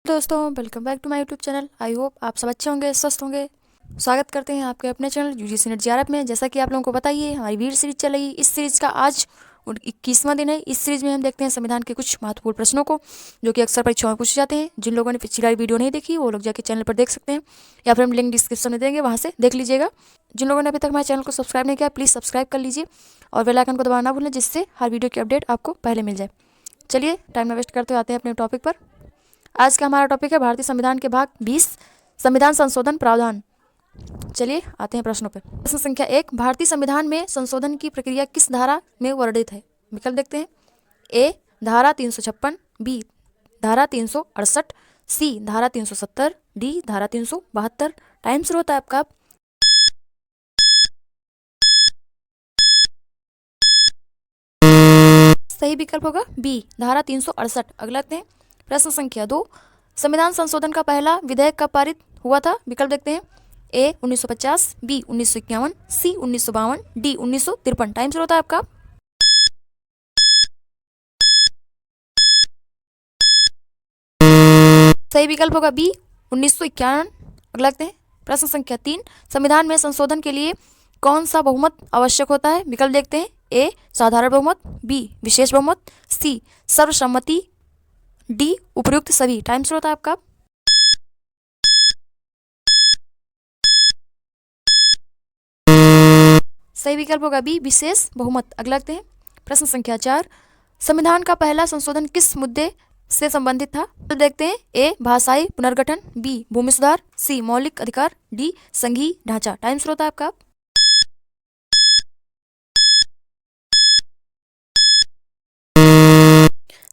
दोस्तों welcome back to my YouTube channel. I hope आप सब अच्छे होंगे, स्वस्थ होंगे। स्वागत करते हैं आपके अपने चैनल यूजीसी नेट जेआरएफ में। जैसा कि आप लोगों को पता ही है, हमारी वीर सीरीज चल रही है। इस सीरीज का आज 21वां दिन है। इस सीरीज में हम देखते हैं संविधान के कुछ महत्वपूर्ण प्रश्नों को, जो कि अक्सर परीक्षाओं में पूछे जाते हैं। जिन लोगों ने पिछली वाली वीडियो नहीं देखी वो लोग जाके चैनल पर देख सकते हैं, या फिर हम लिंक डिस्क्रिप्शन में देंगे, वहाँ से देख लीजिएगा। जिन लोगों ने अभी तक हमारे चैनल को सब्सक्राइब नहीं किया, प्लीज़ सब्सक्राइब कर लीजिए और बेल आइकन को दबाना ना भूलें, जिससे हर वीडियो की अपडेट आपको पहले मिल जाए। चलिए टाइम ना वेस्ट करते हुए आते हैं अपने टॉपिक पर। आज का हमारा टॉपिक है भारतीय संविधान के भाग 20 संविधान संशोधन प्रावधान। चलिए आते हैं प्रश्नों पर। प्रश्न संख्या 1, भारतीय संविधान में संशोधन की प्रक्रिया किस धारा में वर्णित है? विकल्प देखते हैं। ए धारा 356, बी धारा 368, सी धारा 370, डी धारा 372। टाइम शुरू होता है आपका। सही विकल्प होगा बी धारा 368। अगला देखते हैं। प्रश्न संख्या 2, संविधान संशोधन का पहला विधेयक कब पारित हुआ था? विकल्प देखते हैं। ए 1950, बी 1951, सी 1952, डी 1953। टाइम शुरू होता है आपका। सही विकल्प होगा बी 1951। अगला देखते हैं। प्रश्न संख्या 3, संविधान में संशोधन के लिए कौन सा बहुमत आवश्यक होता है? विकल्प देखते हैं। ए साधारण बहुमत, बी विशेष बहुमत, सी सर्वसम्मति, डी उपयुक्त सभी। टाइम शुरू होता है आपका। सही विकल्प होगा बी विशेष बहुमत। अगला देखते हैं। प्रश्न संख्या 4, संविधान का पहला संशोधन किस मुद्दे से संबंधित था? तो देखते हैं। ए भाषाई पुनर्गठन, बी भूमि सुधार, सी मौलिक अधिकार, डी संघीय ढांचा। टाइम शुरू होता है आपका।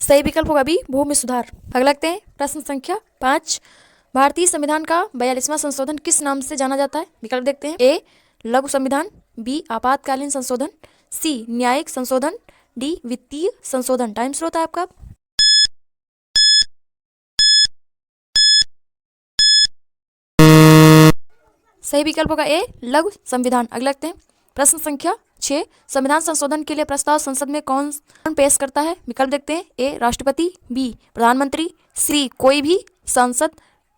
सही विकल्प होगा बी भूमि सुधार। अगला देखते हैं। प्रश्न संख्या 5, भारतीय संविधान का 42वां संशोधन किस नाम से जाना जाता है? विकल्प देखते हैं। ए लघु संविधान, बी आपातकालीन संशोधन, सी न्यायिक संशोधन, डी वित्तीय संशोधन। टाइम शुरू होता है आपका। सही विकल्प होगा ए लघु संविधान। अगला देखते हैं। प्रश्न संख्या 6, संविधान संशोधन के लिए प्रस्ताव संसद में कौन पेश करता है? विकल्प देखते हैं। ए राष्ट्रपति, बी प्रधानमंत्री, सी कोई भी सांसद,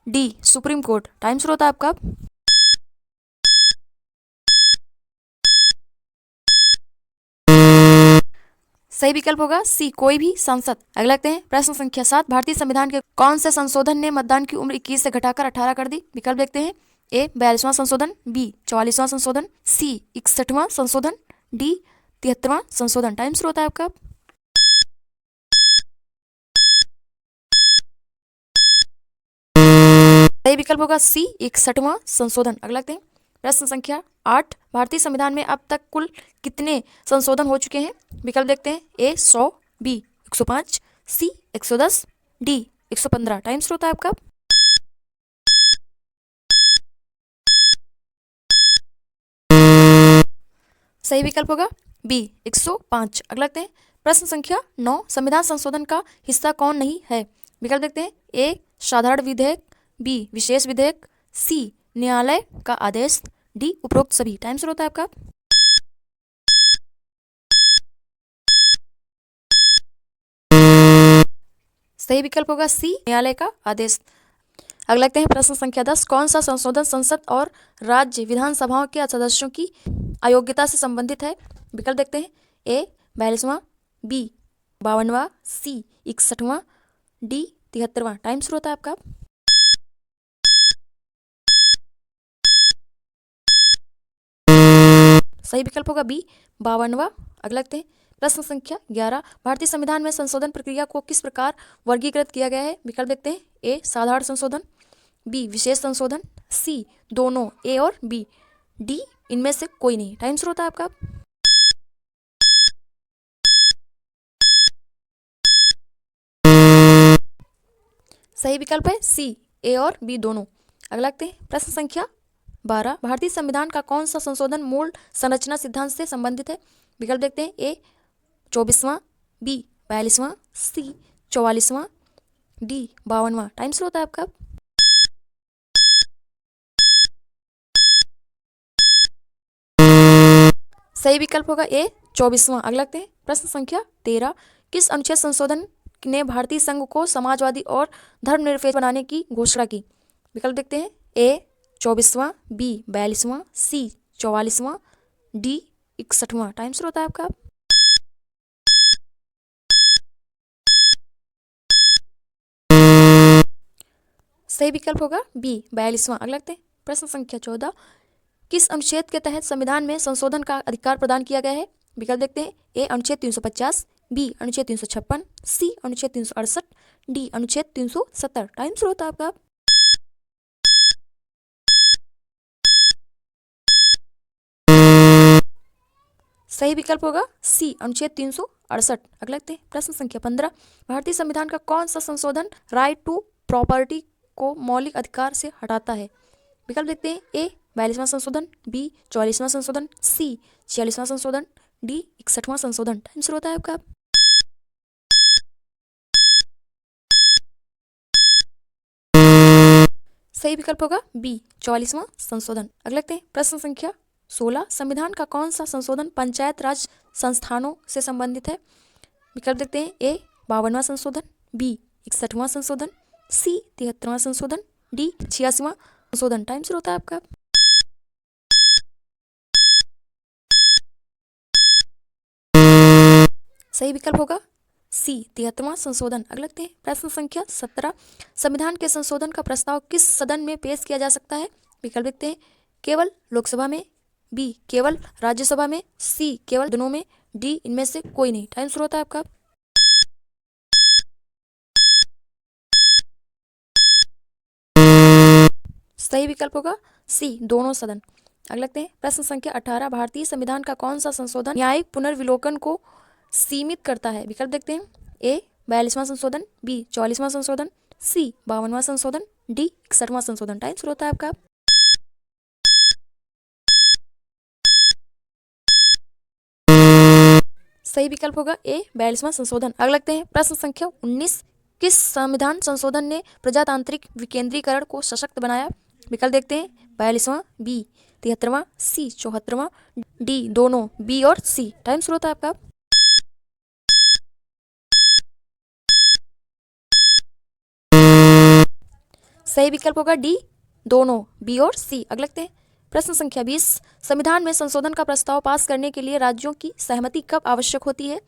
डी सुप्रीम कोर्ट। टाइम शुरू होता है आपका। सही विकल्प होगा सी कोई भी सांसद। अगला देखते हैं। प्रश्न संख्या 7, भारतीय संविधान के कौन से संशोधन ने मतदान की उम्र 21 से घटाकर 18 कर दी? विकल्प देखते हैं। ए 42वां संशोधन, बी 44वां संशोधन, सी 61वां संशोधन, डी 73वां संशोधन। टाइम शुरू होता है आपका। सही विकल्प होगा सी 61वां संशोधन। अगला देखते हैं। प्रश्न संख्या 8, भारतीय संविधान में अब तक कुल कितने संशोधन हो चुके हैं? विकल्प देखते हैं। ए 100, बी 105, सी 110, डी 115। टाइम शुरू होता है आपका। सही विकल्प होगा बी 105। अगला देखते हैं। प्रश्न संख्या 9, संविधान संशोधन का हिस्सा कौन नहीं है? विकल्प देखते हैं। ए साधारण विधेयक, बी विशेष विधेयक, सी न्यायालय का आदेश, डी उपरोक्त सभी। टाइम शुरू होता है आपका। सही विकल्प होगा सी न्यायालय का आदेश। अगला देखते हैं। प्रश्न संख्या 10, कौन सा संशोधन संसद और राज्य विधानसभाओं के सदस्यों की अयोग्यता से संबंधित है? विकल्प देखते हैं। ए 42वां, बी 52वां, सी 61वां, डी 73वां। टाइम शुरू होता है आपका। सही विकल्प होगा बी 52वां। अगला देखते हैं। प्रश्न संख्या 11, भारतीय संविधान में संशोधन प्रक्रिया को किस प्रकार वर्गीकृत किया गया है? विकल्प देखते हैं। ए साधारण संशोधन, बी विशेष संशोधन, सी दोनों ए और बी, डी इनमें से कोई नहीं। टाइम शुरू होता है आपका। सही विकल्प है सी ए और बी दोनों। अगला देखते हैं। प्रश्न संख्या 12, भारतीय संविधान का कौन सा संशोधन मूल संरचना सिद्धांत से संबंधित है? विकल्प देखते हैं। ए 24वां, बी 42वां, सी 44वां, डी 52वां। टाइम शुरू होता है आपका। सही विकल्प होगा ए 24वां। अगला देखते हैं। प्रश्न संख्या 13, किस अनुच्छेद संशोधन ने भारतीय संघ को समाजवादी और धर्मनिरपेक्ष बनाने की घोषणा की? विकल्प देखते हैं। ए 24वां, बी 42वां, सी 44वां, डी 61वां। टाइम शुरू होता है आपका। सही विकल्प होगा बी 42वां। अगला देखते हैं प्रश्न संख्या 14। किस अनुच्छेद के तहत संविधान में संशोधन का अधिकार प्रदान किया गया है? विकल्प देखते हैं। ए अनुच्छेद 350, बी अनुच्छेद 356, सी अनुच्छेद 368, डी अनुच्छेद 370। टाइम शुरू होता है आपका। सही विकल्प होगा सी अनुच्छेद 368। अगला देखते हैं प्रश्न संख्या 15। भारतीय संविधान का कौन सा संशोधन राइट टू प्रॉपर्टी को मौलिक अधिकार से हटाता है? विकल्प देखते हैं। ए 42वां संशोधन, बी 44वां संशोधन, सी 46वां संशोधन, डी 61वां संशोधन। टाइम शुरू होता है आपका। सही विकल्प होगा बी 44वां संशोधन। अगला देखते हैं प्रश्न संख्या 16। संविधान का कौन सा संशोधन पंचायत राज संस्थानों से संबंधित है? विकल्प देखते हैं। ए 52वां संशोधन, बी 61वां संशोधन, सी 73वां संशोधन, डी 86वां संशोधन। टाइम शुरू होता है आपका। सही विकल्प होगा सी 73वां संशोधन। अगला देखते हैं प्रश्न संख्या 17। संविधान के संशोधन का प्रस्ताव किस सदन में पेश किया जा सकता है? विकल्प देखते हैं। केवल लोकसभा में, बी केवल राज्यसभा में, सी केवल दोनों में, डी इनमें से कोई नहीं। टाइम शुरू होता है आपका। सही विकल्प होगा सी दोनों सदन। अगला देखते हैं प्रश्न संख्या 18। भारतीय संविधान का कौन सा संशोधन न्यायिक पुनर्विलोकन को सीमित करता है? विकल्प देखते हैं। ए 42वां संशोधन, बी 44वां संशोधन, सी 52वां संशोधन, डी 61वां संशोधन। टाइम शुरू होता है आपका। सही विकल्प होगा ए 42वां संशोधन। अगला देखते हैं प्रश्न संख्या 19। किस संविधान संशोधन ने प्रजातांत्रिक विकेंद्रीकरण को सशक्त बनाया? विकल्प देखते हैं। 42वां, बी 73वां, सी 74वां, डी दोनों, बी और सी। टाइम शुरू होता है आपका। सही विकल्प होगा डी दोनों, बी और सी। अगला देखते हैं प्रश्न संख्या 20। संविधान में संशोधन का प्रस्ताव पास करने के लिए राज्यों की सहमति कब आवश्यक होती है?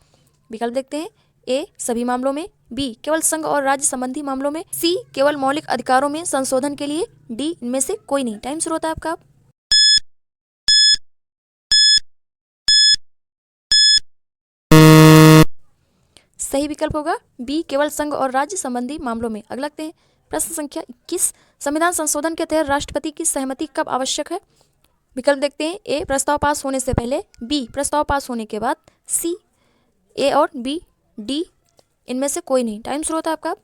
विकल्प देखते हैं। ए सभी मामलों में, बी केवल संघ और राज्य संबंधी मामलों में, सी केवल मौलिक अधिकारों में संशोधन के लिए, डी इनमें से कोई नहीं। टाइम शुरू होता है आपका। सही विकल्प होगा बी केवल संघ और राज्य संबंधी मामलों में। अगला देखते हैं प्रश्न संख्या 21। संविधान संशोधन के तहत राष्ट्रपति की सहमति कब आवश्यक है? विकल्प देखते हैं। ए प्रस्ताव पास होने से पहले, बी प्रस्ताव पास होने के बाद, सी ए और बी, डी इनमें से कोई नहीं। टाइम शुरू होता है आपका।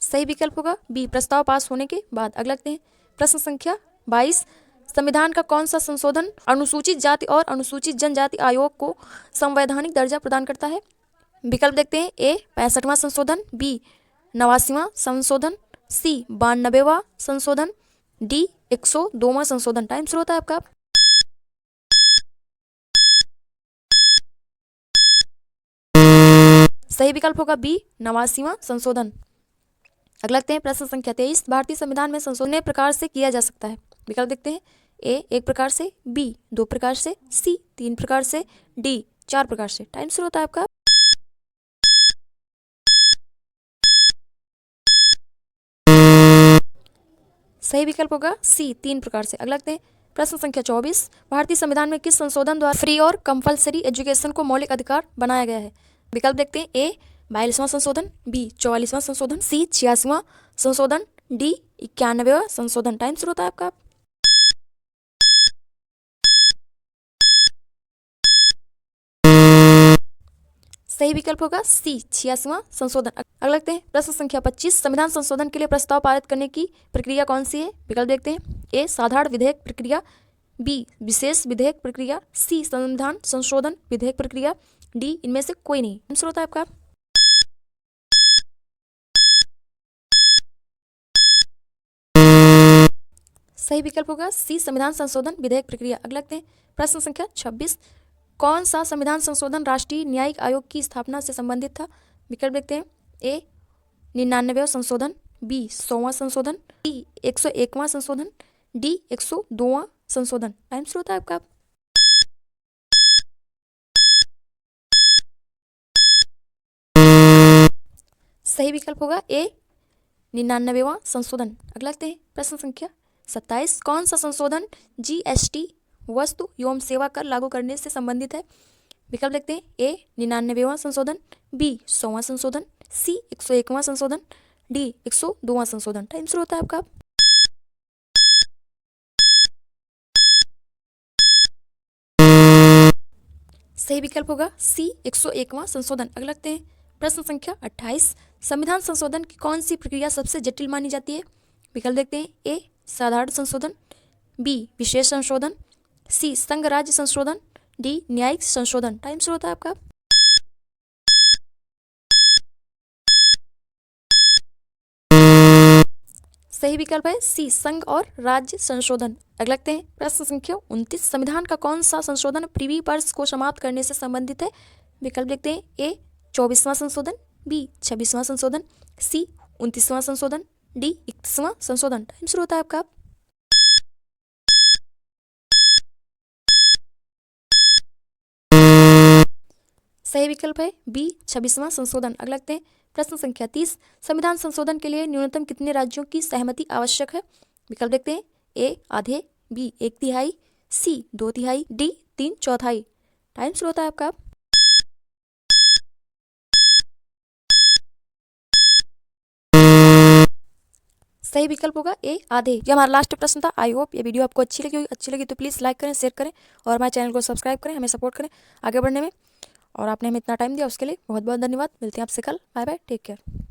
सही विकल्प होगा बी प्रस्ताव पास होने के बाद। अगला देखते हैं प्रश्न संख्या 22। संविधान का कौन सा संशोधन अनुसूचित जाति और अनुसूचित जनजाति आयोग को संवैधानिक दर्जा प्रदान करता है? विकल्प देखते हैं। ए 65वां संशोधन, बी 89वां संशोधन, सी 92वां संशोधन, डी 102वां संशोधन। टाइम शुरू होता है आपका। सही विकल्प होगा बी 89वां संशोधन। अगला देखते हैं प्रश्न संख्या 23। भारतीय संविधान में संशोधन प्रकार से किया जा सकता है? विकल्प देखते हैं। ए 1 प्रकार से, बी 2 प्रकार से, सी 3 प्रकार से, डी 4 प्रकार से। टाइम शुरू होता है आपका। सही विकल्प होगा सी 3 प्रकार से। अगला देखते हैं प्रश्न संख्या 24। भारतीय संविधान में किस संशोधन द्वारा फ्री और कंपलसरी एजुकेशन को मौलिक अधिकार बनाया गया है? विकल्प देखते हैं। ए 42वां संशोधन, बी 44वां संशोधन, सी 86वां संशोधन, डी 91वां संशोधन। टाइम शुरू होता है आपका। सही विकल्प होगा सी 86वां संशोधन। अगला देखते हैं प्रश्न संख्या 25। संविधान संशोधन के लिए प्रस्ताव पारित करने की प्रक्रिया कौन सी है? विकल्प देखते हैं। ए साधारण विधेयक प्रक्रिया, बी विशेष विधेयक प्रक्रिया, सी संविधान संशोधन विधेयक प्रक्रिया, डी इनमें से कोई नहीं। आंसर होता है आपका। सही विकल्प होगा सी संविधान संशोधन विधेयक प्रक्रिया। अगला देखते हैं प्रश्न संख्या 26, कौन सा संविधान संशोधन राष्ट्रीय न्यायिक आयोग की स्थापना से संबंधित था? विकल्प देखते हैं ए 99वां संशोधन, बी 100वां संशोधन, डी 101वां संशोधन, डी 102वां संशोधन। टाइम शुरू होता है आपका। सही विकल्प होगा ए 99वां संशोधन। अगला देखते हैं प्रश्न संख्या 27, कौन सा संशोधन जीएसटी वस्तु एवं सेवा कर लागू करने से संबंधित है? विकल्प देखते हैं ए 99वां संशोधन, बी 100वां संशोधन, सी 101वां संशोधन, डी 102वां संशोधन। टाइम शुरू होता है आपका। सही विकल्प होगा सी 101वां संशोधन। अगला देखते हैं प्रश्न संख्या 28, संविधान संशोधन की कौन सी प्रक्रिया सबसे जटिल मानी जाती है? विकल्प देखते हैं ए साधारण संशोधन, बी विशेष संशोधन, सी संघ राज्य संशोधन, डी न्यायिक संशोधन। टाइम शुरू होता है आपका। सही विकल्प है सी संघ और राज्य संशोधन। अगला देखते हैं प्रश्न संख्या 29, संविधान का कौन सा संशोधन प्रीवी वर्ष को समाप्त करने से संबंधित है? विकल्प देखते हैं ए 24वां संशोधन, बी 26वां संशोधन, सी 29वां संशोधन, डी 31वां संशोधन। टाइम शुरू होता है आपका। सही विकल्प है बी 26वां संशोधन। अगला देखते हैं प्रश्न संख्या 30, संविधान संशोधन के लिए न्यूनतम कितने राज्यों की सहमति आवश्यक है? विकल्प देखते हैं ए आधे, बी 1/3, सी 2/3, डी 3/4। टाइम शुरू होता है आपका। सही विकल्प होगा ए आधे। ये हमारा लास्ट प्रश्न था। आई होप ये वीडियो आपको अच्छी लगी होगी। अच्छी लगी तो प्लीज़ लाइक करें, शेयर करें और हमारे चैनल को सब्सक्राइब करें, हमें सपोर्ट करें आगे बढ़ने में। और आपने हमें इतना टाइम दिया उसके लिए बहुत बहुत धन्यवाद। मिलते हैं आपसे कल। Bye bye, take care.